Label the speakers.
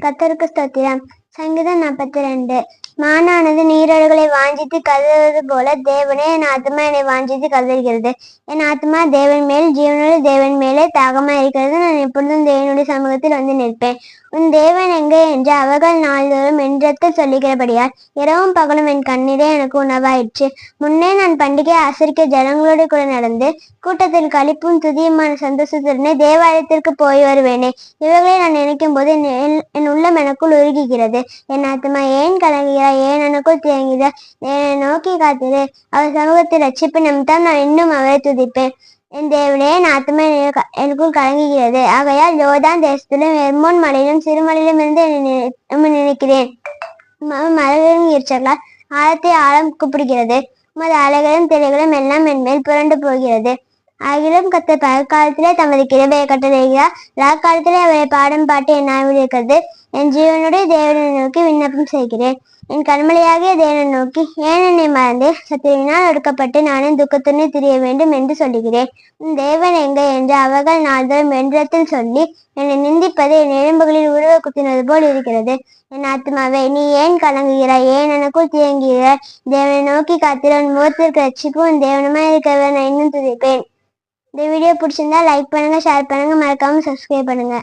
Speaker 1: கர்த்தருக்கு ஸ்தோத்திரம். சங்கீதம் 42. மானானது நீரோடைகளை வாஞ்சித்து கதறுவது போல தேவனே என் ஆத்மா என்னை வாஞ்சித்து கதறுகிறது. என் ஆத்மா தேவன் மேல், ஜீவனுள்ள தேவன் மேலே தாகமா இருக்கிறது. நான் எப்பொழுதும் தேவனுடைய சமூகத்தில் வந்து நிற்பேன். உன் தேவன் எங்கே என்று அவர்கள் நாள்தோறும் என்றத்தில் சொல்லுகிறபடியால் இரவும் பகலும் என் கண்ணீரே எனக்கு உணவாயிற்று. முன்னே நான் பண்டிகை ஆசரிக்க ஜனங்களோடு கூட நடந்து கூட்டத்தில் களிப்பும் துதியுமான சந்தோஷத்துடனே தேவாலயத்திற்கு போய் வருவேனே. இவர்களை நான் நினைக்கும் போது என் உள்ளம் எனக்குள் உருகுகிறது. என் ஆத்மா ஏன் கலங்குகிறாய்? ஏன் எனக்குள் தேங்குகிறாய்? என்னை நோக்கி காத்திரு. அவர் சமூகத்தில் ரட்சிப்பு நிமித்தம் நான் இன்னும் அவரை துதிப்பேன். என் தேவனே, என் ஆத்மா எனக்குள் கலங்குகிறது. ஆகையால் யோர்தான் தேசத்திலும் எர்மோன் மலையிலும் சிறுமலையிலும் இருந்து நினைக்கிறேன். மலைகளின் ஈர்ச்சலால் ஆழத்தை ஆழம் கூப்பிடுகிறது. உமது அலைகளும் திரைகளும் எல்லாம் என் மேல் புரண்டு போகிறது. ஆகிலும் கர்த்தர் பகற்காலத்திலே தமது கிருபையை கட்டளையிடுகிறார். ராக்காலத்திலே அவரை பாடம் பாட்டு என் ஆய்வில் இருக்கிறது. என் ஜீவனுடைய தேவனை நோக்கி விண்ணப்பம் செய்கிறேன். என் கண்மலையாகிய தேவனை நோக்கி ஏன் என்னை மறந்து சத்துருவினால் ஒடுக்கப்பட்டு நானே துக்கத்துணை திரிய வேண்டும் என்று சொல்லுகிறேன். உன் தேவன் எங்கே என்று அவர்கள் நாள்தோறும் என்றத்தில் சொல்லி என்னை நிந்திப்பது என் எலும்புகளில் உருவ குத்தினது போல் இருக்கிறது. என் ஆத்மாவே, நீ ஏன் கலங்குகிறாய்? ஏன் எனக்குள் தியங்குகிறாய்? தேவனை நோக்கி காத்திரு. உன் முகத்திற்கு ரட்சிப்பு உன் தேவனமாய் இருக்கிறவரை நான் இன்னும் துதிப்பேன். இந்த வீடியோ பிடிச்சிருந்தா லைக் பண்ணுங்க, ஷேர் பண்ணுங்க, மறக்காம சப்ஸ்கிரைப் பண்ணுங்க.